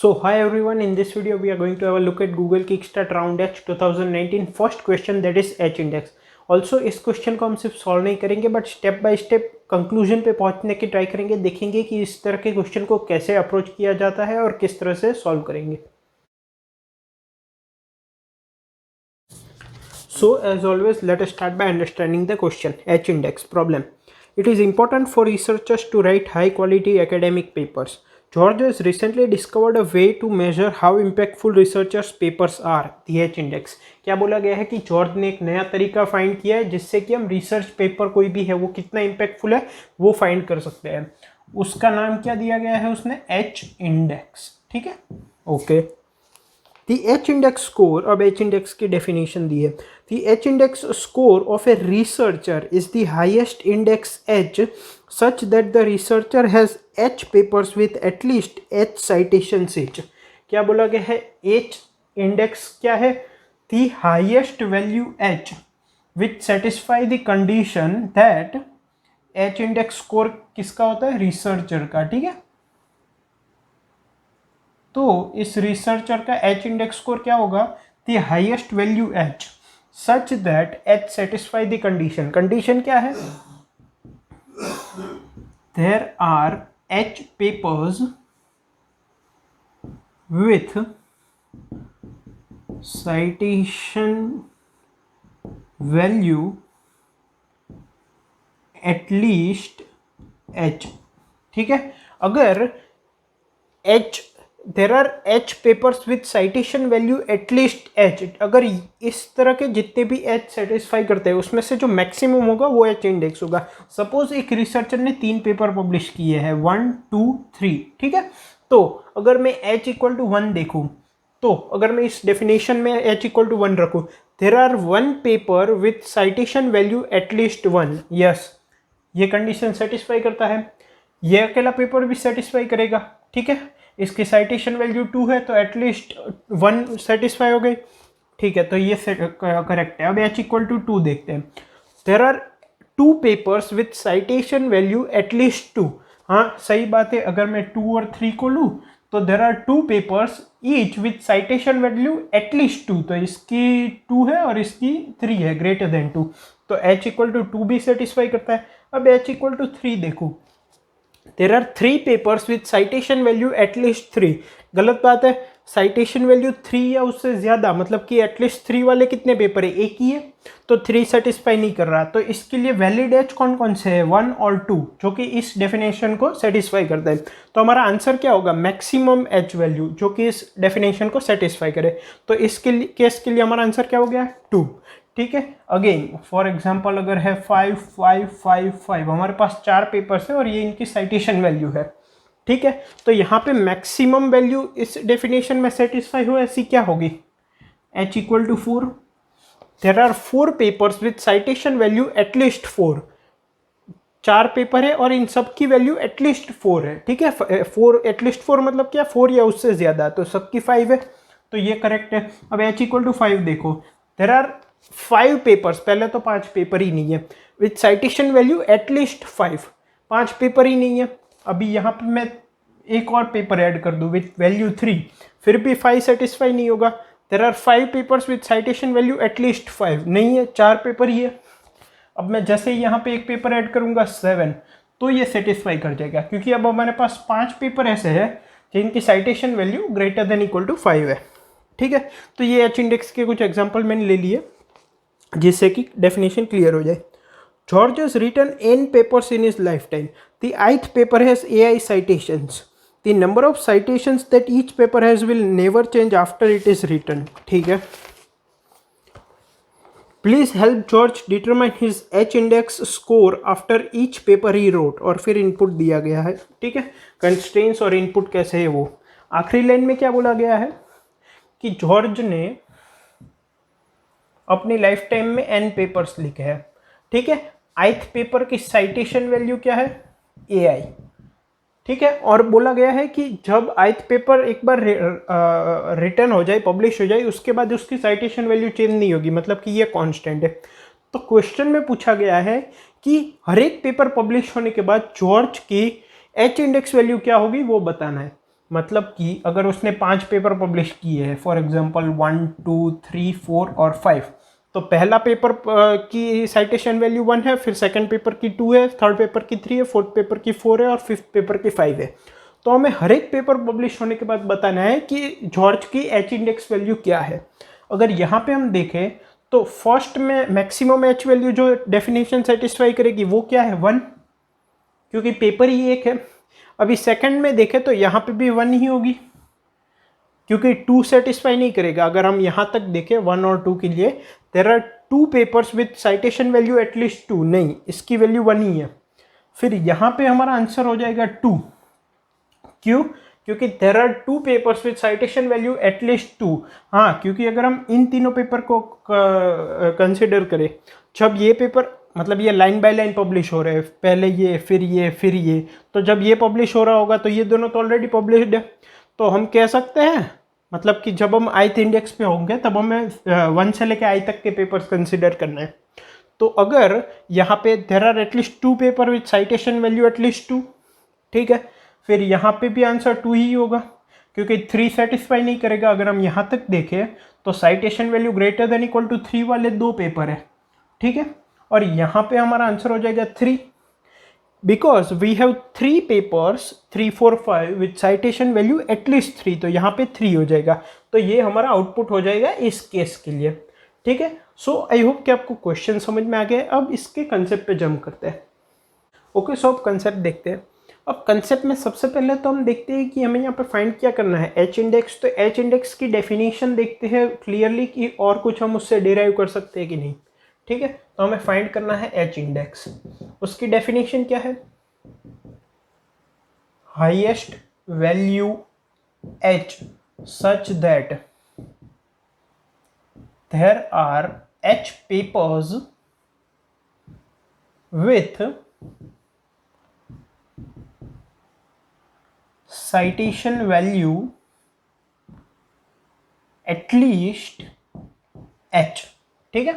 So hi everyone, in this video we are going to have a look at Google Kickstart Round H 2019 first question, that is H index. Also इस question को हम सिर्फ solve नहीं करेंगे but step by step conclusion पे पहुंचने की try करेंगे, देखेंगे कि इस तरह के क्वेश्चन को कैसे अप्रोच किया जाता है और किस तरह से सॉल्व करेंगे. So as always, let us start by understanding the question. H index problem. It is important for researchers to write high quality academic papers. George has recently discovered a way to measure how impactful researchers' papers are. The H index. क्या बोला गया है कि George ने एक नया तरीका find किया है जिससे कि हम रिसर्च पेपर कोई भी है वो कितना इम्पैक्टफुल है वो फाइंड कर सकते हैं. उसका नाम क्या दिया गया है उसने? H index. ठीक है, okay. The H index score, अब H index की definition दी है. The H index score of a researcher is the highest index H such that the researcher has H papers with at least H citations each. क्या बोला गया है? H index क्या है? The highest value H which satisfy the condition that H index score किसका होता है? Researcher का. ठीक है, तो इस रिसर्चर का H इंडेक्स स्कोर क्या होगा? The highest value H such that H satisfy the condition. Condition क्या है? There are H papers with citation value at least H. ठीक है, अगर H there are H papers with citation value at least H, अगर इस तरह के जितने भी H सेटिस्फाई करते हैं उसमें से जो मैक्सिमम होगा वो H इंडेक्स होगा. सपोज एक रिसर्चर ने 3 पेपर पब्लिश किए हैं, 1, 2, 3. ठीक है, तो अगर मैं H इक्वल टू 1 देखूँ, तो अगर मैं इस डेफिनेशन में H इक्वल टू 1 रखूँ, there are 1 paper with citation value at least 1. Yes, ये कंडीशन सेटिस्फाई करता है. ये अकेला पेपर भी सेटिस्फाई करेगा. ठीक है, इसकी साइटेशन वैल्यू 2 है तो एटलीस्ट 1 सेटिस्फाई हो गई. ठीक है, तो ये करेक्ट है. अब H इक्वल टू 2 देखते हैं. There are 2 papers with citation value at least 2. हाँ, सही बात है. अगर मैं 2 और 3 को लूँ तो there are 2 papers each with citation value at least 2. तो इसकी 2 है और इसकी 3 है, ग्रेटर देन 2. तो H इक्वल टू 2 भी सेटिस्फाई करता है. अब H इक्वल टू 3 देखो, there are 3 papers with citation value at least 3. गलत बात है. साइटेशन वैल्यू 3 या उससे ज़्यादा, मतलब कि एटलीस्ट 3 वाले कितने पेपर है? एक ही है, तो 3 सेटिस्फाई नहीं कर रहा. तो इसके लिए वैलिड H कौन कौन से है? 1 और 2, जो कि इस डेफिनेशन को सेटिस्फाई करता है. तो हमारा आंसर क्या होगा? मैक्सिमम H वैल्यू जो कि इस डेफिनेशन को सेटिस्फाई करे. तो इसके लिए केस के लिए हमारा आंसर क्या हो गया? 2. ठीक है, अगेन फॉर एग्जांपल अगर है 5, 5, 5, 5, हमारे पास 4 पेपर्स है और ये इनकी साइटेशन वैल्यू है. ठीक है, तो यहाँ पे मैक्सिमम वैल्यू इस डेफिनेशन में सेटिस्फाई हो, ऐसी क्या होगी? H equal to 4. There are 4 papers with citation value at least 4. 4 paper है और इन सब की वैल्यू एटलीस्ट 4 है. ठीक है, 4 एटलीस्ट 4 मतलब क्या? 4 या उससे ज़्यादा, तो सबकी 5 है, तो ये करेक्ट है. अब H इक्वल टू 5 देखो, देर आर 5 पेपर्स, पहले तो 5 पेपर ही नहीं है, with citation value at least 5. 5 paper ही नहीं है. अभी यहाँ पे मैं एक और पेपर ऐड कर दूँ विथ वैल्यू 3, फिर भी 5 सेटिस्फाई नहीं होगा. There are 5 papers with citation value at least 5, नहीं है, 4 पेपर ही है. अब मैं जैसे ही यहाँ पे एक पेपर ऐड करूँगा 7, तो ये सेटिस्फाई कर जाएगा, क्योंकि अब हमारे पास 5 पेपर ऐसे है जिनकी citation value greater than equal to 5 है. ठीक है, तो ये H इंडेक्स के कुछ एग्जाम्पल मैंने ले लिए जिससे कि डेफिनेशन क्लियर हो जाए. George has written N papers in his lifetime. The ith paper has AI citations. The number of citations that each paper has will never change after it is written. ठीक है. Please help George determine his H index score after each paper he wrote. और फिर input दिया गया है. ठीक है, constraints और इनपुट कैसे है वो. आखिरी लाइन में क्या बोला गया है कि जॉर्ज ने अपनी लाइफ टाइम में N पेपर्स लिखे हैं. ठीक है, ith पेपर की साइटेशन वैल्यू क्या है? AI. ठीक है, और बोला गया है कि जब ith पेपर एक बार रिटर्न हो जाए, पब्लिश हो जाए, उसके बाद उसकी साइटेशन वैल्यू चेंज नहीं होगी, मतलब कि ये कांस्टेंट है. तो क्वेश्चन में पूछा गया है कि हर एक पेपर पब्लिश होने के बाद जॉर्ज की H इंडेक्स वैल्यू क्या होगी वो बताना है. मतलब कि अगर उसने 5 पेपर पब्लिश किए हैं, फॉर एग्जांपल 1, 2, 3, 4 और 5, तो पहला पेपर की साइटेशन वैल्यू 1 है, फिर सेकंड पेपर की 2 है, थर्ड पेपर की 3 है, फोर्थ पेपर की 4 है और फिफ्थ पेपर की 5 है। तो हमें हर एक पेपर पब्लिश होने के बाद बताना है कि जॉर्ज की एच इंडेक्स वैल्यू क्या है। अगर यहाँ पे हम देखें तो फर्स्ट में मैक्सिमम एच वैल्यू जो डेफिनेशन सेटिस्फाई करेगी वो क्या है, 1, क्योंकि पेपर ही एक है। अभी सेकंड में देखें तो यहाँ पे भी 1 ही होगी, क्योंकि 2 सेटिस्फाई नहीं करेगा। अगर हम यहाँ तक देखें 1 और 2 के लिए, there are 2 papers with citation value at least 2, नहीं इसकी वैल्यू 1 ही है। फिर यहाँ पे हमारा आंसर हो जाएगा 2, क्यों, क्योंकि there are 2 papers with citation value at least 2। हाँ, क्योंकि अगर हम इन तीनों पेपर को कंसिडर करें, जब ये पेपर मतलब ये लाइन बाय लाइन पब्लिश हो रहे हैं, पहले ये फिर ये फिर ये, तो जब ये पब्लिश हो रहा होगा तो ये दोनों तो ऑलरेडी पब्लिश्ड है। तो हम कह सकते हैं मतलब कि जब हम ith इंडेक्स पे होंगे तब हमें 1 से लेकर i तक के पेपर्स कंसिडर करना है। तो अगर यहाँ पे there are at least 2 paper with citation value at least 2, ठीक है, फिर यहाँ पे भी आंसर 2 ही होगा, क्योंकि 3 सेटिस्फाई नहीं करेगा। अगर हम यहाँ तक देखें तो citation value greater than equal to 3 वाले 2 पेपर है, ठीक है, और यहाँ पे हमारा आंसर हो जाएगा 3, because we have 3 papers 3, 4, 5 with citation value at least 3, तो यहाँ पे 3 हो जाएगा। तो ये हमारा आउटपुट हो जाएगा इस केस के लिए, ठीक है। सो आई होप कि आपको क्वेश्चन समझ में आ गया। अब इसके कंसेप्ट पे जंप करते हैं। ओके, सो अब कंसेप्ट देखते हैं। अब कंसेप्ट में सबसे पहले तो हम देखते हैं कि हमें यहाँ पे फाइंड क्या करना है, एच इंडेक्स। तो एच इंडेक्स की डेफिनेशन देखते हैं क्लियरली कि और कुछ हम उससे डिराइव कर सकते हैं कि नहीं, ठीक है। तो हमें फाइंड करना है एच इंडेक्स। उसकी डेफिनेशन क्या है, highest value H such that there are H papers with citation value at least h, ठीक है।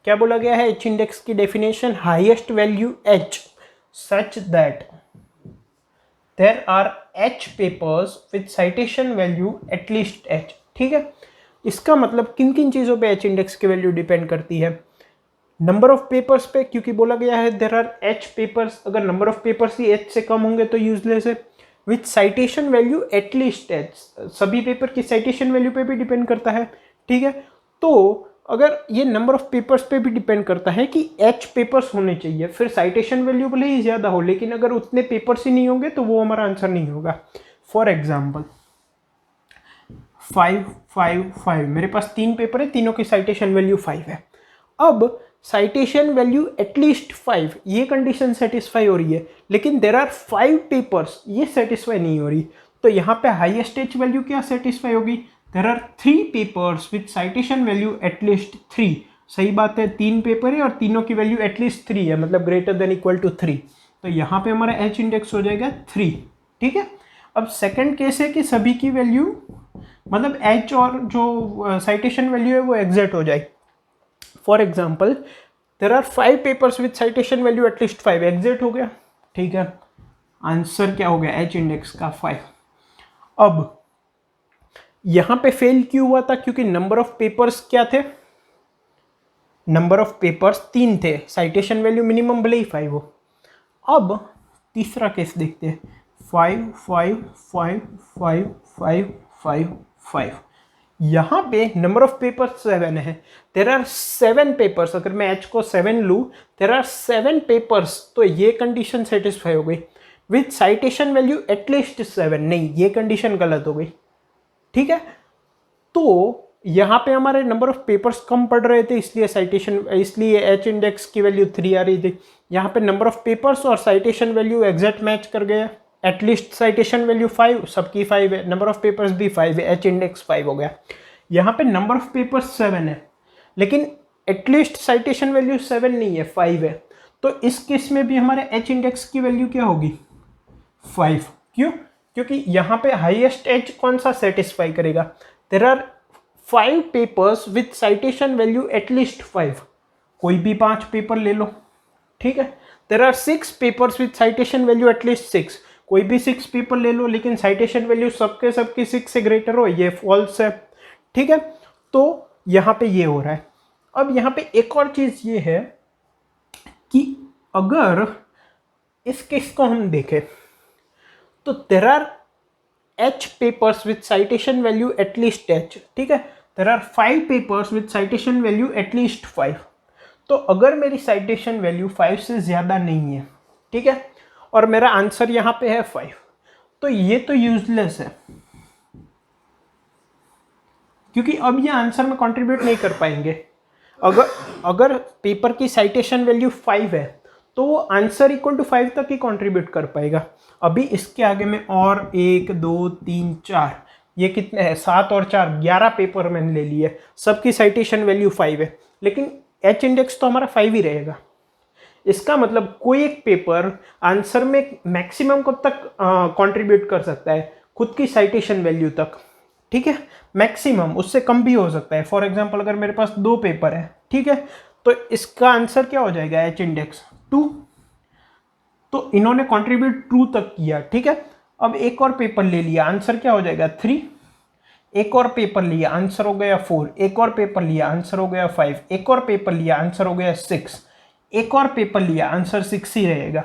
क्या बोला गया है h इंडेक्स की definition, highest value h such that there are h papers with citation value at least h, ठीक है। इसका मतलब किन किन चीज़ों पे h इंडेक्स की वैल्यू डिपेंड करती है, नंबर ऑफ पेपर्स पे, क्योंकि बोला गया है देयर आर h पेपर्स, अगर number of papers he h से कम होंगे तो यूजलेस है। With citation value at least H, सभी पेपर की साइटेशन वैल्यू पे भी डिपेंड करता है, ठीक है। तो अगर ये नंबर ऑफ पेपर्स पे भी डिपेंड करता है कि एच पेपर्स होने चाहिए, फिर साइटेशन वैल्यू भले ही ज़्यादा हो, लेकिन अगर उतने पेपर्स ही नहीं होंगे तो वो हमारा आंसर नहीं होगा। फॉर एग्जाम्पल 5, 5, 5, मेरे पास 3 पेपर है, तीनों की साइटेशन वैल्यू 5 है। अब साइटेशन वैल्यू एटलीस्ट 5, ये कंडीशन सेटिस्फाई हो रही है, लेकिन देर आर 5 पेपर्स, ये सेटिस्फाई नहीं हो रही। तो यहाँ पे हाईएस्ट एच वैल्यू क्या सेटिस्फाई होगी, there are 3 papers with citation value at least 3। सही बात है, 3 पेपर है और तीनों की वैल्यू एटलीस्ट 3 है, मतलब ग्रेटर देन इक्वल टू 3। तो यहाँ पे हमारा एच इंडेक्स हो जाएगा 3, ठीक है। अब सेकेंड केस है कि सभी की वैल्यू मतलब एच और जो साइटेशन वैल्यू है वो एग्जैक्ट हो जाए। For example there are 5 papers with citation value at least 5, exact हो गया, ठीक है। आंसर क्या हो गया एच इंडेक्स का 5। अब यहां पे फेल क्यों हुआ था, क्योंकि नंबर ऑफ पेपर्स क्या थे, नंबर ऑफ पेपर्स 3 थे, साइटेशन वैल्यू मिनिमम भले ही 5 हो। अब तीसरा केस देखते हैं, 5, 5, 5, 5, 5, 5, 5, यहाँ पे नंबर ऑफ पेपर्स 7 है, देर आर 7 पेपर्स। अगर मैं एच को 7 लूँ, देर आर 7 पेपर्स, तो ये कंडीशन सेटिस्फाई हो गई। विथ साइटेशन वैल्यू एटलीस्ट 7, नहीं ये कंडीशन गलत हो गई, ठीक है। तो यहाँ पे हमारे नंबर ऑफ पेपर्स कम पड़ रहे थे, इसलिए एच इंडेक्स की वैल्यू 3 आ रही थी। यहाँ पे नंबर ऑफ पेपर्स और साइटेशन वैल्यू एग्जैक्ट मैच कर गया, एटलीस्ट साइटेशन वैल्यू 5, सबकी 5 है, नंबर ऑफ पेपर्स भी 5 है, एच इंडेक्स 5 हो गया। यहाँ पे नंबर ऑफ पेपर्स 7 है, लेकिन एटलीस्ट साइटेशन वैल्यू 7 नहीं है, 5 है। तो इस केस में भी हमारे एच इंडेक्स की वैल्यू क्या होगी, 5। क्यों, क्योंकि यहाँ पे हाईएस्ट एच कौन सा सेटिस्फाई करेगा, there are 5 papers with citation value at least 5, कोई भी 5 पेपर ले लो, ठीक है। There are 6 papers with citation value at least 6, कोई भी 6 पेपर ले लो लेकिन साइटेशन वैल्यू सबके सबकी 6 से ग्रेटर हो, ये फॉल्स है। ठीक है, तो यहाँ पे ये हो रहा है। अब यहाँ पे एक और चीज़ ये है कि अगर इस केस को हम देखें तो there are H papers with citation value at least H, ठीक है, there are 5 papers with citation value at least 5। तो अगर मेरी citation value 5 से ज़्यादा नहीं है, ठीक है, और मेरा आंसर यहाँ पे है 5, तो ये तो यूजलेस है, क्योंकि अब ये आंसर में कंट्रीब्यूट नहीं कर पाएंगे। अगर पेपर की citation वैल्यू 5 है तो वो आंसर इक्वल टू 5 तक ही कंट्रीब्यूट कर पाएगा। अभी इसके आगे में और 1 2 3 4, ये कितने हैं, 7 और 4 11 पेपर मैंने ले लिए, सबकी साइटेशन वैल्यू 5 है, लेकिन एच इंडेक्स तो हमारा 5 ही रहेगा। इसका मतलब कोई एक पेपर आंसर में मैक्सिमम कब तक कंट्रीब्यूट कर सकता है, खुद की साइटेशन वैल्यू तक, ठीक है, मैक्सिमम, उससे कम भी हो सकता है। फॉर एग्जांपल अगर मेरे पास 2 पेपर है, ठीक है, तो इसका आंसर क्या हो जाएगा, एच इंडेक्स 2, तो इन्होंने कंट्रीब्यूट 2 तक किया, ठीक है। अब एक और पेपर ले लिया, आंसर क्या हो जाएगा 3, एक और पेपर लिया, आंसर हो गया 4, एक और पेपर लिया, आंसर हो गया 5, एक और पेपर लिया, आंसर हो गया 6, एक और पेपर लिया, आंसर 6 ही रहेगा।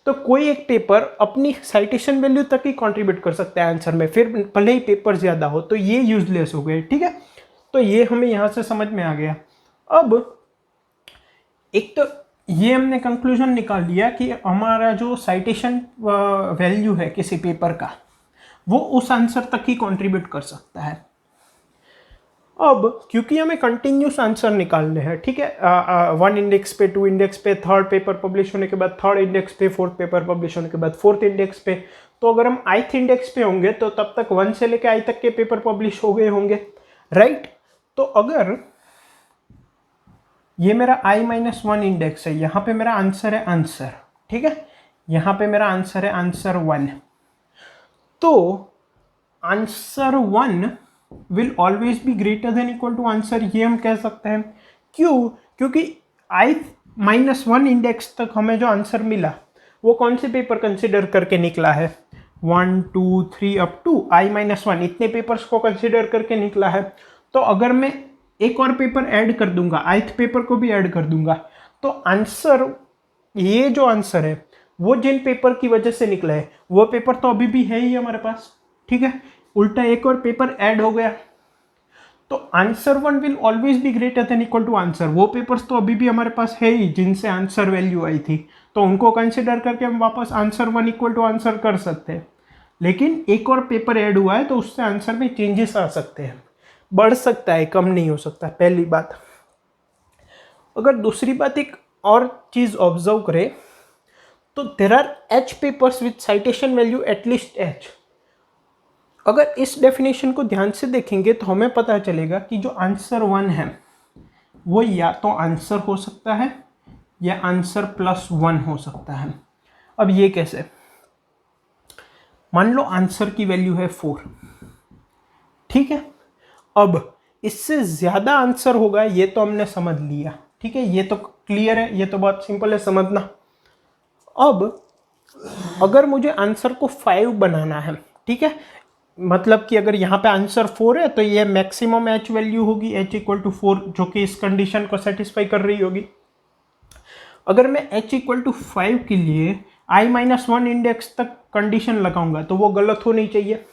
तो कोई एक पेपर अपनी साइटेशन वैल्यू तक ही कंट्रीब्यूट कर सकता है आंसर में, फिर भले ही पेपर ज़्यादा हो, तो ये यूजलेस हो गए, ठीक है। तो ये हमें यहाँ से समझ में आ गया। अब एक तो ये हमने कंक्लूजन निकाल लिया कि हमारा जो साइटेशन वैल्यू है किसी पेपर का, वो उस आंसर तक ही कंट्रीब्यूट कर सकता है। अब क्योंकि हमें कंटिन्यूस आंसर निकालने हैं, ठीक है, 1 इंडेक्स पे, 2 इंडेक्स पे, 3rd पेपर पब्लिश होने के बाद 3rd इंडेक्स पे, 4th पेपर पब्लिश होने के बाद 4th इंडेक्स पे, तो अगर हम ith इंडेक्स पे होंगे तो तब तक 1 से लेकर i तक के पेपर पब्लिश हो गए होंगे, राइट। तो अगर ये मेरा i-1 इंडेक्स है, यहाँ पे मेरा आंसर है आंसर, ठीक है, यहाँ पे मेरा आंसर है आंसर 1, तो answer 1 will always be greater than equal to answer, ये हम कह सकते हैं। क्यों? क्योंकि i-1 इंडेक्स तक हमें जो आंसर मिला वो कौन से पेपर कंसिडर करके निकला है, 1 2 3 अप टू i-1, इतने पेपर्स को कंसिडर करके निकला है। तो अगर मैं एक और पेपर ऐड कर दूंगा, ith पेपर को भी ऐड कर दूंगा, तो आंसर, ये जो आंसर है वो जिन पेपर की वजह से निकला है वो पेपर तो अभी भी है ही हमारे पास, ठीक है, उल्टा एक और पेपर ऐड हो गया, तो answer 1 will always be greater than equal to answer. वो पेपर्स तो अभी भी हमारे पास है ही जिनसे आंसर वैल्यू आई थी, तो उनको कंसिडर करके हम वापस आंसर 1 इक्वल टू आंसर कर सकते हैं। लेकिन एक और पेपर ऐड हुआ है तो उससे आंसर में चेंजेस आ सकते हैं, बढ़ सकता है, कम नहीं हो सकता, पहली बात। अगर दूसरी बात एक और चीज़ ऑब्जर्व करें तो there are H papers with citation value at least H. अगर इस डेफिनेशन को ध्यान से देखेंगे तो हमें पता चलेगा कि जो आंसर 1 है वो या तो आंसर हो सकता है या आंसर +1 हो सकता है। अब ये कैसे, मान लो आंसर की वैल्यू है 4, ठीक है, अब इससे ज़्यादा आंसर होगा ये तो हमने समझ लिया, ठीक है, ये तो क्लियर है, ये तो बहुत सिंपल है समझना। अब अगर मुझे आंसर को 5 बनाना है, ठीक है, मतलब कि अगर यहाँ पे आंसर 4 है तो ये मैक्सिमम एच वैल्यू होगी, h इक्वल टू 4, जो कि इस कंडीशन को सेटिस्फाई कर रही होगी। अगर मैं h इक्वल टू 5 के लिए i-1 इंडेक्स तक कंडीशन लगाऊंगा तो वो गलत होनी चाहिए,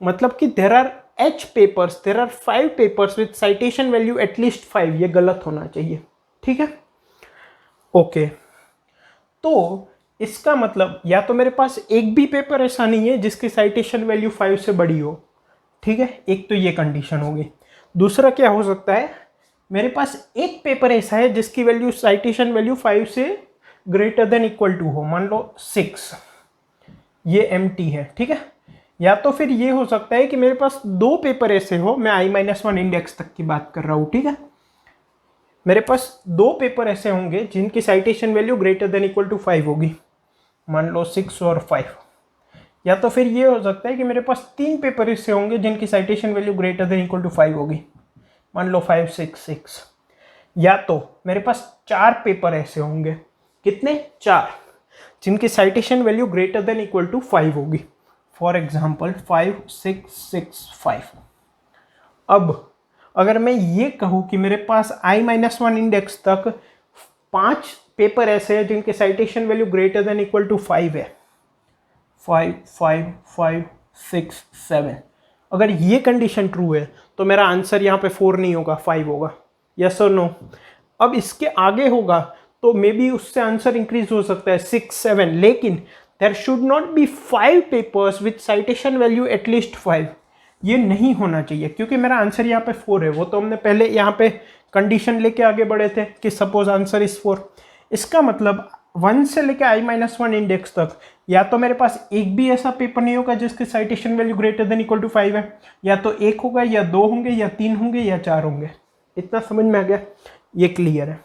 मतलब कि there are h papers, there are 5 papers with citation value at least 5, ये गलत होना चाहिए, ठीक है, ओके। तो इसका मतलब या तो मेरे पास एक भी पेपर ऐसा नहीं है जिसकी साइटेशन वैल्यू 5 से बड़ी हो, ठीक है, एक तो ये कंडीशन होगी। दूसरा क्या हो सकता है, मेरे पास एक पेपर ऐसा है जिसकी वैल्यू साइटेशन वैल्यू 5 से ग्रेटर देन इक्वल टू हो, मान लो 6, ये एम्प्टी है, ठीक है। या तो फिर ये हो सकता है कि मेरे पास 2 पेपर ऐसे हो, मैं i-1 इंडेक्स तक की बात कर रहा हूँ, ठीक है, मेरे पास 2 पेपर ऐसे होंगे जिनकी citation value greater than equal to 5 होगी, मान लो 6 और 5। या तो फिर ये हो सकता है कि मेरे पास 3 पेपर ऐसे होंगे जिनकी citation value greater than equal to 5 होगी, मान लो 5 6 6। या तो मेरे पास 4 पेपर ऐसे होंगे, कितने, 4, जिनकी citation value greater than equal to 5 होगी। For example 5, 6, 6, 5। अब अगर मैं ये कहूँ कि मेरे पास i-1 इंडेक्स तक 5 पेपर ऐसे हैं जिनके citation value greater than equal to 5 है, 5, 5, 5, 6, 7। अगर ये कंडीशन ट्रू है तो मेरा आंसर यहाँ पे 4 नहीं होगा, 5 होगा। यस और नो? अब इसके आगे होगा तो मे बी उससे आंसर इंक्रीज हो सकता है 6, 7, लेकिन there should not be 5 papers with citation value at least 5। ये नहीं होना चाहिए क्योंकि मेरा आंसर यहाँ पे 4 है। वो तो हमने पहले यहाँ पे कंडीशन लेके आगे बढ़े थे कि सपोज आंसर इज 4। इसका मतलब 1 से लेके i-1 इंडेक्स तक या तो मेरे पास एक भी ऐसा पेपर नहीं होगा जिसकी citation value greater than equal to 5 है, या तो एक होगा, या 2 होंगे, या 3 होंगे, या 4 होंगे। इतना समझ में आ गया? ये क्लियर है।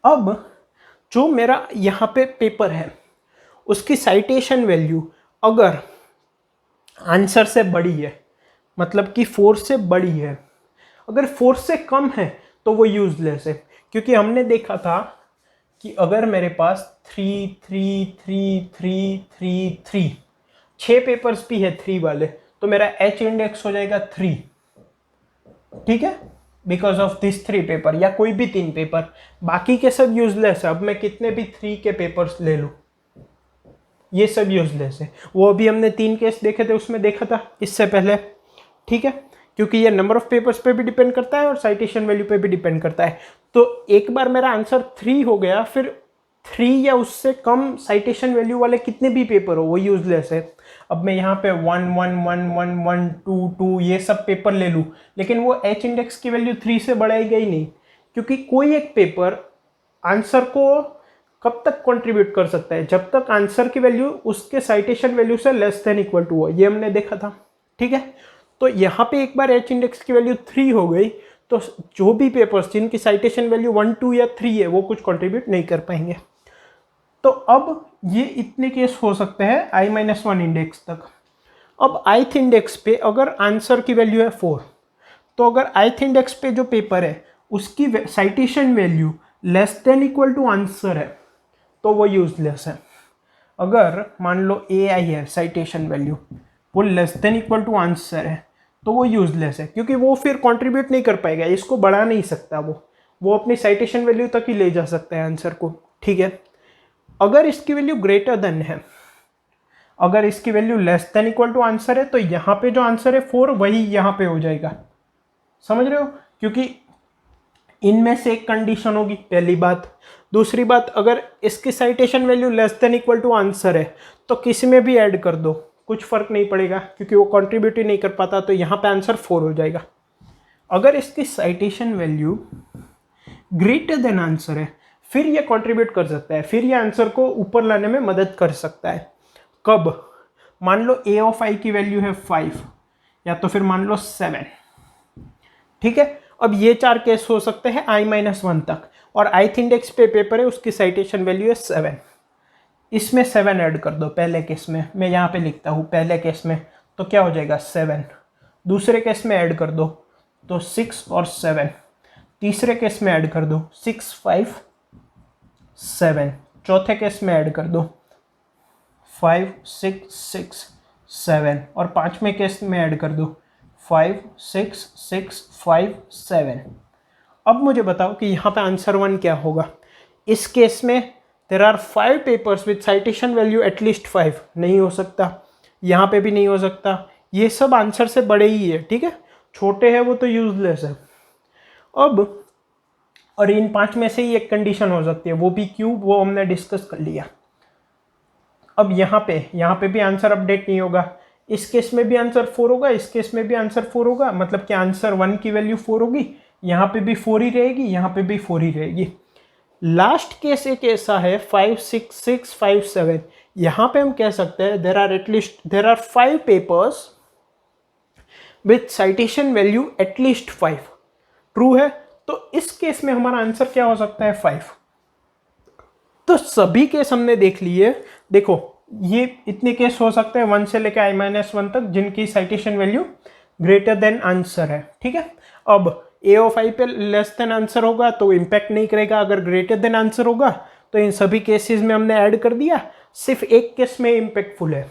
अब जो मेरा यहाँ पे पेपर है उसकी साइटेशन वैल्यू अगर आंसर से बड़ी है, मतलब कि 4 से बड़ी है, अगर 4 से कम है तो वो यूजलेस है। क्योंकि हमने देखा था कि अगर मेरे पास 3, 3, 3, 3, 3, 3 6 पेपर्स भी है 3 वाले, तो मेरा H इंडेक्स हो जाएगा 3। ठीक है, बिकॉज ऑफ दिस 3 पेपर, या कोई भी 3 पेपर, बाकी के सब यूजलेस है। अब मैं कितने भी 3 के पेपर्स ले लूँ, ये सब यूजलेस है। वो अभी हमने 3 केस देखे थे, उसमें देखा था इससे पहले। ठीक है, क्योंकि ये नंबर ऑफ पेपर्स पे भी डिपेंड करता है और साइटेशन वैल्यू पे भी डिपेंड करता है। तो एक बार मेरा आंसर 3 हो गया, फिर 3 या उससे कम साइटेशन वैल्यू वाले कितने भी पेपर हो वो यूजलेस है। अब मैं यहाँ पे 1, 1, 1, 1, 1, 2, 2 ये सब पेपर ले लूँ, लेकिन वो H इंडेक्स की वैल्यू 3 से बढ़ाएगा ही नहीं, क्योंकि कोई एक पेपर आंसर को कब तक कंट्रीब्यूट कर सकता है, जब तक आंसर की वैल्यू उसके साइटेशन वैल्यू से लेस देन इक्वल टू हो। ये हमने देखा था। ठीक है, तो यहाँ पे एक बार H इंडेक्स की वैल्यू 3 हो गई तो जो भी पेपर्स जिनकी साइटेशन वैल्यू 1, 2 या 3 है वो कुछ कंट्रीब्यूट नहीं कर पाएंगे। तो अब ये इतने केस हो सकते हैं i-1 इंडेक्स तक। अब ith इंडेक्स पे अगर आंसर की वैल्यू है 4, तो अगर ith इंडेक्स पे जो पेपर है उसकी citation value less than equal to answer है तो वो यूजलेस है। अगर मान लो AI है साइटेशन वैल्यू, वो less than equal to answer है तो वो यूजलेस है, क्योंकि वो फिर कंट्रीब्यूट नहीं कर पाएगा, इसको बढ़ा नहीं सकता। वो अपनी साइटेशन वैल्यू तक ही ले जा सकता है आंसर को। ठीक है, अगर इसकी वैल्यू ग्रेटर देन है, अगर इसकी value less than equal to answer है, तो यहाँ पे जो आंसर है 4 वही यहाँ पे हो जाएगा। समझ रहे हो? क्योंकि इनमें से एक कंडीशन होगी, पहली बात। दूसरी बात, अगर इसकी citation value less than equal to answer है तो किसी में भी ऐड कर दो, कुछ फर्क नहीं पड़ेगा, क्योंकि वो कंट्रीब्यूट ही नहीं कर पाता, तो यहाँ पे आंसर 4 हो जाएगा। अगर इसकी citation value greater than answer है फिर ये कंट्रीब्यूट कर सकता है, फिर ये आंसर को ऊपर लाने में मदद कर सकता है। कब? मान लो a ऑफ i की वैल्यू है 5, या तो फिर मान लो 7। ठीक है, अब ये 4 केस हो सकते हैं i-1 तक, और ith इंडेक्स पे पेपर है उसकी साइटेशन वैल्यू है 7। इसमें 7 ऐड कर दो पहले केस में, मैं यहाँ पे लिखता हूँ पहले केस में, तो क्या हो जाएगा 7। दूसरे केस में ऐड कर दो तो 6 और 7। तीसरे केस में ऐड कर दो 6, 5, 7। चौथे केस में ऐड कर दो 5, 6, 6, 7। और पांचवें केस में ऐड कर दो 5, 6, 6, 5, 7। अब मुझे बताओ कि यहाँ पे आंसर 1 क्या होगा। इस केस में there are 5 papers with citation value at least 5, नहीं हो सकता, यहाँ पे भी नहीं हो सकता, ये सब आंसर से बड़े ही है। ठीक है, छोटे हैं वो तो यूजलेस है। अब और इन 5 में से ही एक कंडीशन हो सकती है, वो भी क्यों, वो हमने डिस्कस कर लिया। अब यहाँ पे भी आंसर अपडेट नहीं होगा, इस केस में भी आंसर 4 होगा, इस केस में भी आंसर 4 होगा, मतलब कि आंसर 1 की वैल्यू 4 होगी, यहाँ पे भी 4 ही रहेगी, यहाँ पे भी 4 ही रहेगी। लास्ट केस एक ऐसा है 5, 6, 6, 5, 7। यहाँ पे हम कह सकते हैं there are 5 papers with citation value at least 5। True है, तो इस केस में हमारा आंसर क्या हो सकता है 5। तो सभी केस हमने देख लिए। देखो ये इतने केस हो सकते हैं 1 से लेकर i-1 तक जिनकी citation value greater than answer है। ठीक है, अब a ऑफ i पे लेस देन आंसर होगा तो इम्पैक्ट नहीं करेगा, अगर ग्रेटर देन आंसर होगा तो इन सभी केसेस में हमने ऐड कर दिया, सिर्फ एक केस में इम्पैक्टफुल है।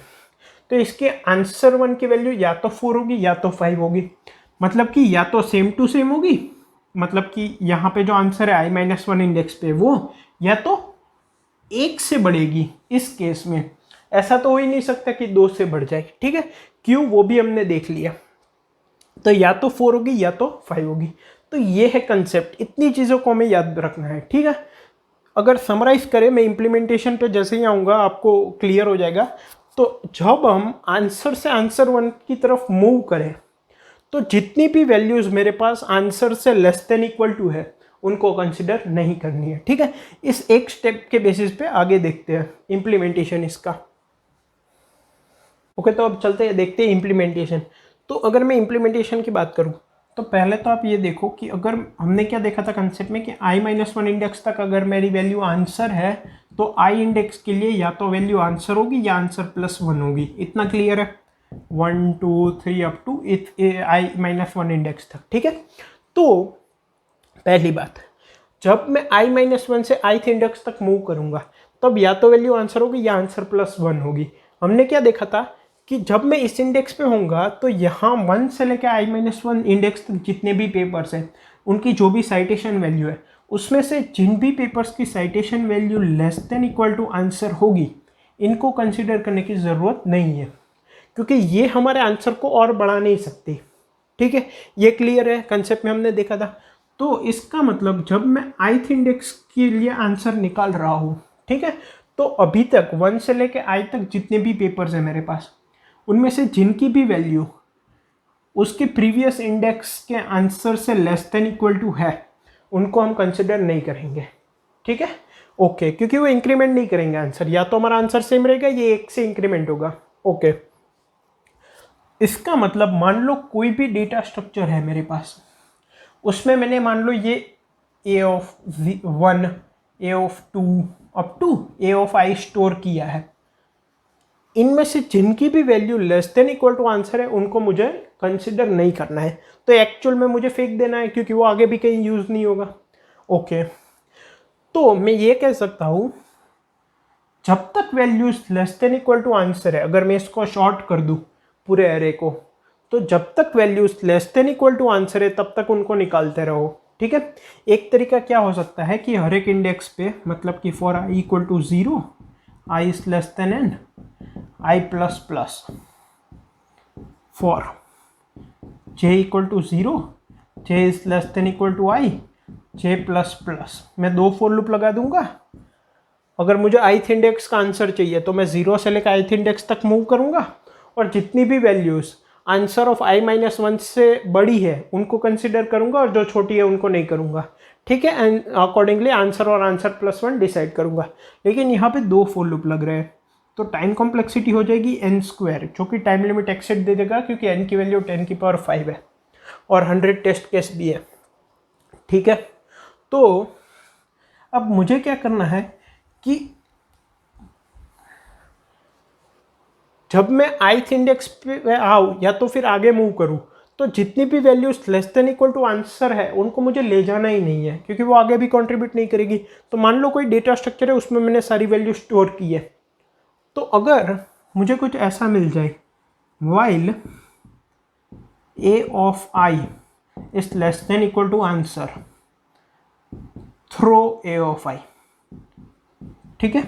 तो इसके आंसर 1 की वैल्यू या तो 4 होगी या तो 5 होगी, मतलब कि या तो सेम टू सेम होगी, मतलब कि यहाँ पे जो आंसर है i-1 इंडेक्स पे वो, या तो 1 से बढ़ेगी। इस केस में ऐसा तो हो ही नहीं सकता कि 2 से बढ़ जाए, ठीक है, क्यों वो भी हमने देख लिया। तो या तो 4 होगी या तो 5 होगी। तो ये है कंसेप्ट, इतनी चीज़ों को हमें याद रखना है, ठीक है। अगर समराइज करें, मैं इम्प्लीमेंटेशन पे जैसे ही आऊँगा आपको क्लियर हो जाएगा। तो जब हम आंसर से आंसर 1 की तरफ मूव करें तो जितनी भी वैल्यूज़ मेरे पास आंसर से लेस देन इक्वल टू है उनको कंसिडर नहीं करनी है, ठीक है। इस एक स्टेप के बेसिस पे आगे देखते हैं इम्प्लीमेंटेशन इसका। ओके, तो अब चलते हैं, देखते हैं इम्प्लीमेंटेशन। तो अगर मैं इम्प्लीमेंटेशन की बात करूँ तो पहले तो आप ये देखो कि अगर हमने क्या देखा था कंसेप्ट में कि i-1 इंडेक्स तक अगर मेरी वैल्यू आंसर है तो i इंडेक्स के लिए या तो वैल्यू आंसर होगी या आंसर +1 होगी। इतना क्लियर है, 1 2 3 अप टू i-1 इंडेक्स तक, ठीक है। तो पहली बात, जब मैं i-1 से ith इंडेक्स तक मूव करूंगा तब या तो वैल्यू आंसर होगी या आंसर +1 होगी। हमने क्या देखा था कि जब मैं इस इंडेक्स पे होऊंगा तो यहाँ 1 से लेकर i-1 इंडेक्स तक जितने भी पेपर्स हैं उनकी जो भी साइटेशन वैल्यू है उसमें से जिन भी पेपर्स की citation value less than equal to answer होगी इनको कंसिडर करने की ज़रूरत नहीं है, क्योंकि ये हमारे आंसर को और बढ़ा नहीं सकती, ठीक है। ये क्लियर है, कंसेप्ट में हमने देखा था। तो इसका मतलब जब मैं ith इंडेक्स के लिए आंसर निकाल रहा हूँ, ठीक है, तो अभी तक 1 से लेके i तक जितने भी पेपर्स हैं मेरे पास उनमें से जिनकी भी वैल्यू उसके प्रीवियस इंडेक्स के आंसर से लेस देन इक्वल टू है उनको हम कंसिडर नहीं करेंगे, ठीक है। ओके, क्योंकि वो इंक्रीमेंट नहीं करेंगे आंसर, या तो हमारा आंसर सेम रहेगा, ये 1 से इंक्रीमेंट होगा। ओके, इसका मतलब मान लो कोई भी डेटा स्ट्रक्चर है मेरे पास, उसमें मैंने मान लो ये a(1), a(2) up to a(i) store किया है। इनमें से जिनकी भी value less than equal to answer है उनको मुझे कंसिडर नहीं करना है, तो एक्चुअल में मुझे फेंक देना है क्योंकि वो आगे भी कहीं यूज नहीं होगा। ओके, तो मैं ये कह सकता हूं जब तक values less than equal to answer है, अगर मैं इसको शॉर्ट कर दूं पूरे एरे को, तो जब तक values less than equal to answer है तब तक उनको निकालते रहो, ठीक है। एक तरीका क्या हो सकता है कि हर एक इंडेक्स पे, मतलब कि for i equal to 0, i is less than n, i plus plus, for j equal to 0, j is less than equal to i, j plus plus. मैं 2 फॉर लूप लगा दूंगा। अगर मुझे ith इंडेक्स का answer चाहिए तो मैं 0 से लेकर ith इंडेक्स तक मूव करूंगा और जितनी भी वैल्यूज आंसर ऑफ i-1 से बड़ी है उनको कंसिडर करूंगा और जो छोटी है उनको नहीं करूंगा, ठीक है। एंड अकॉर्डिंगली आंसर और आंसर +1 डिसाइड करूंगा। लेकिन यहाँ पे 2 फॉर लूप लग रहे हैं तो टाइम कॉम्प्लेक्सिटी हो जाएगी n², जो कि टाइम लिमिट एक्सेट दे देगा क्योंकि n की वैल्यू 10⁵ है और 100 टेस्ट केस भी है, ठीक है। तो अब मुझे क्या करना है कि जब मैं ith इंडेक्स पे आऊँ या तो फिर आगे मूव करूँ तो जितनी भी values less than equal to answer है उनको मुझे ले जाना ही नहीं है, क्योंकि वो आगे भी कंट्रीब्यूट नहीं करेगी। तो मान लो कोई डेटा स्ट्रक्चर है उसमें मैंने सारी वैल्यू स्टोर की है, तो अगर मुझे कुछ ऐसा मिल जाए while a of i is less than equal to answer throw a of i, ठीक है,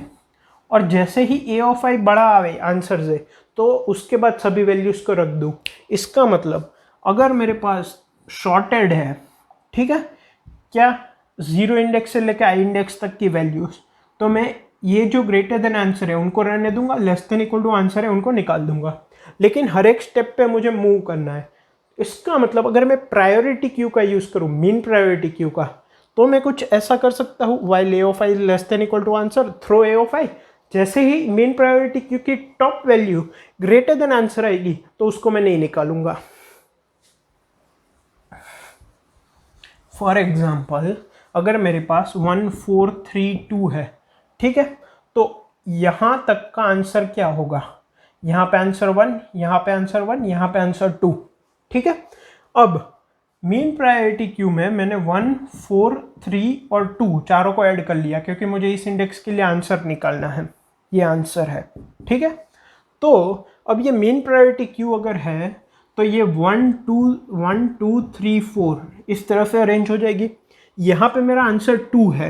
और जैसे ही a ऑफ i बड़ा आवे आंसर से तो उसके बाद सभी वैल्यूज को रख दूँ। इसका मतलब अगर मेरे पास शॉर्टेड है, ठीक है, क्या 0 इंडेक्स से लेकर i इंडेक्स तक की वैल्यूज, तो मैं ये जो ग्रेटर देन आंसर है उनको रहने दूंगा, less than equal to answer है उनको निकाल दूंगा। लेकिन हर एक स्टेप पे मुझे मूव करना है। इसका मतलब अगर मैं प्रायोरिटी क्यू का यूज़ करूँ, मीन प्रायोरिटी क्यू का, तो मैं कुछ ऐसा कर सकता हूँ while a of i less than equal to answer throw a of i। जैसे ही मेन प्रायोरिटी क्यू की top value greater than answer आएगी तो उसको मैं नहीं निकालूंगा। फॉर एग्जाम्पल अगर मेरे पास 1 4 3 2 है, ठीक है, तो यहाँ तक का आंसर क्या होगा, यहाँ पे आंसर 1, यहाँ पे आंसर 1, यहाँ पे आंसर 2, ठीक है। अब मीन प्रायोरिटी क्यू में मैंने 1, 4, 3 और 2 चारों को ऐड कर लिया क्योंकि मुझे इस इंडेक्स के लिए आंसर निकालना है। ये आंसर है, ठीक है। तो अब ये मीन प्रायोरिटी क्यू अगर है तो ये 1, 2, 3, 4 इस तरह से अरेंज हो जाएगी। यहाँ पे मेरा आंसर 2 है।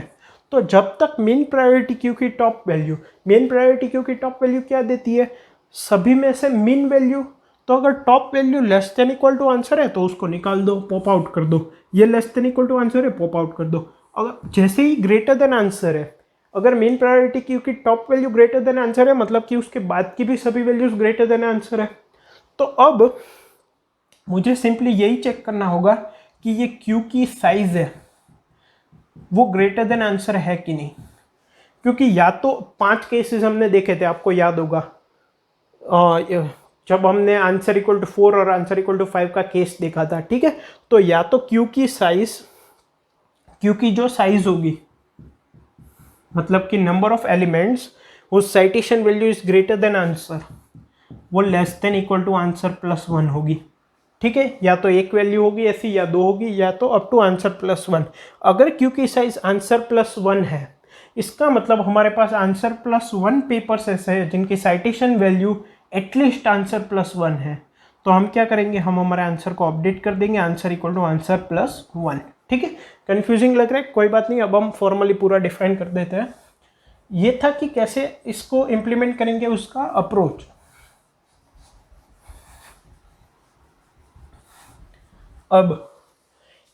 तो जब तक मीन प्रायोरिटी क्यू की top value, main priority queue की टॉप वैल्यू क्या देती है? सभी में से मीन वैल्यू। तो अगर top value less than equal to answer है तो उसको निकाल दो, पॉप आउट कर दो। ये less than equal to answer है, पॉप आउट कर दो। अगर जैसे ही ग्रेटर देन आंसर है, अगर मेन प्रायोरिटी क्यू की top value greater than answer है मतलब कि उसके बाद की भी सभी वैल्यूज ग्रेटर देन आंसर है। तो अब मुझे सिंपली यही चेक करना होगा कि ये क्यू की साइज है वो ग्रेटर देन आंसर है कि नहीं। क्योंकि या तो 5 केसेस हमने देखे थे, आपको याद होगा जब हमने आंसर इक्वल टू 4 और आंसर इक्वल टू 5 का केस देखा था, ठीक है। तो या तो क्यू की साइज, क्यू की जो साइज होगी मतलब कि नंबर ऑफ एलिमेंट्स उस citation value is greater than answer, वो less than equal to answer plus 1 होगी, ठीक है। या तो एक वैल्यू होगी ऐसी, या 2 होगी, या तो अप टू आंसर प्लस 1। अगर क्यू की साइज आंसर प्लस 1 है, इसका मतलब हमारे पास आंसर प्लस 1 पेपर्स ऐसे हैं जिनकी citation value at least answer plus 1 है। तो हम क्या करेंगे, हम हमारे आंसर को अपडेट कर देंगे answer equal to answer plus 1, ठीक है। कंफ्यूजिंग लग रहा है, कोई बात नहीं, अब हम फॉर्मली पूरा डिफाइन कर देते हैं। ये था कि कैसे इसको इम्प्लीमेंट करेंगे, उसका अप्रोच। अब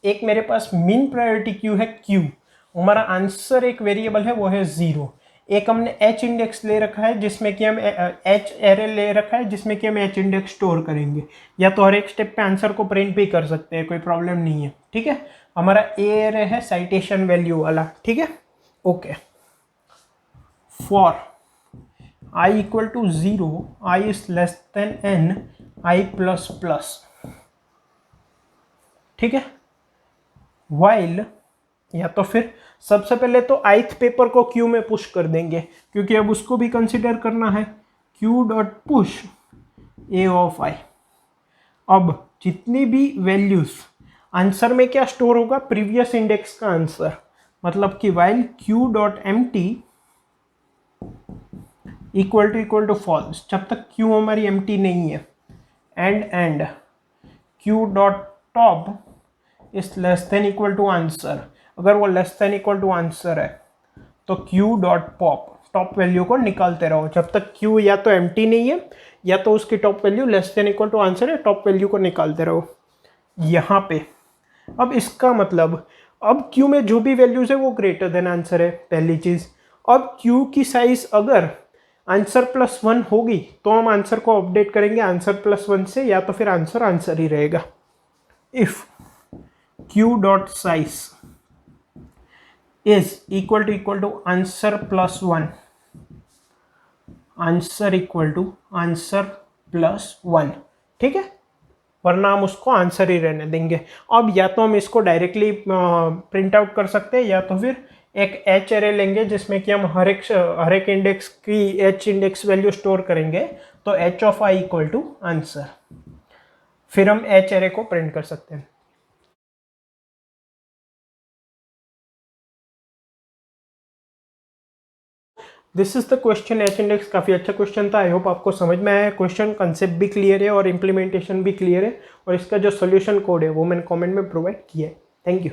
एक मेरे पास मीन प्रायोरिटी क्यू है क्यू, हमारा आंसर एक वेरिएबल है वो है 0। एक हमने एच इंडेक्स ले रखा है जिसमें कि हम एच एरे ले रखा है जिसमें कि हम एच इंडेक्स स्टोर करेंगे, या तो हर एक स्टेप पे आंसर को प्रिंट भी कर सकते हैं, कोई प्रॉब्लम नहीं है, ठीक है। हमारा ए एरे है साइटेशन वैल्यू वाला, ठीक है, okay. For I equal to 0, I is less than N, I plus plus, ठीक है। वाइल, या तो फिर सबसे पहले तो ith पेपर को क्यू में पुश कर देंगे क्योंकि अब उसको भी कंसिडर करना है। Q dot push A of I. अब जितनी भी वैल्यूज आंसर में क्या स्टोर होगा, प्रीवियस इंडेक्स का आंसर, मतलब कि while Q dot empty equal to false, जब तक क्यू हमारी एम टी नहीं है, and Q dot top is less than equal to answer. अगर वो less than equal to answer है तो Q dot pop, top value को निकालते रहो जब तक क्यू या तो एम्प्टी नहीं है या तो उसकी top value less than equal to answer है, टॉप वैल्यू को निकालते रहो यहाँ पे। अब इसका मतलब अब क्यू में जो भी वैल्यूज है वो ग्रेटर देन आंसर है, पहली चीज। अब क्यू की साइज अगर आंसर प्लस 1 होगी तो हम आंसर को अपडेट करेंगे आंसर प्लस 1 से, या तो फिर आंसर आंसर ही रहेगा। If q dot size is equal to answer plus 1, answer equal to answer plus 1, ठीक है, वरना हम उसको आंसर ही रहने देंगे। अब या तो हम इसको डायरेक्टली प्रिंट आउट कर सकते हैं या तो फिर एक एच एरे लेंगे जिसमें कि हम हर एक इंडेक्स की एच इंडेक्स वैल्यू स्टोर करेंगे, तो H of I equal to answer, फिर हम एच एरे को प्रिंट कर सकते हैं। This is the question H index, काफ़ी अच्छा क्वेश्चन था। आई होप आपको समझ में आया। क्वेश्चन कंसेप्ट भी क्लियर है और इम्प्लीमेंटेशन भी क्लियर है, और इसका जो सोल्यूशन कोड है वो मैंने कमेंट में प्रोवाइड किया है। Thank you.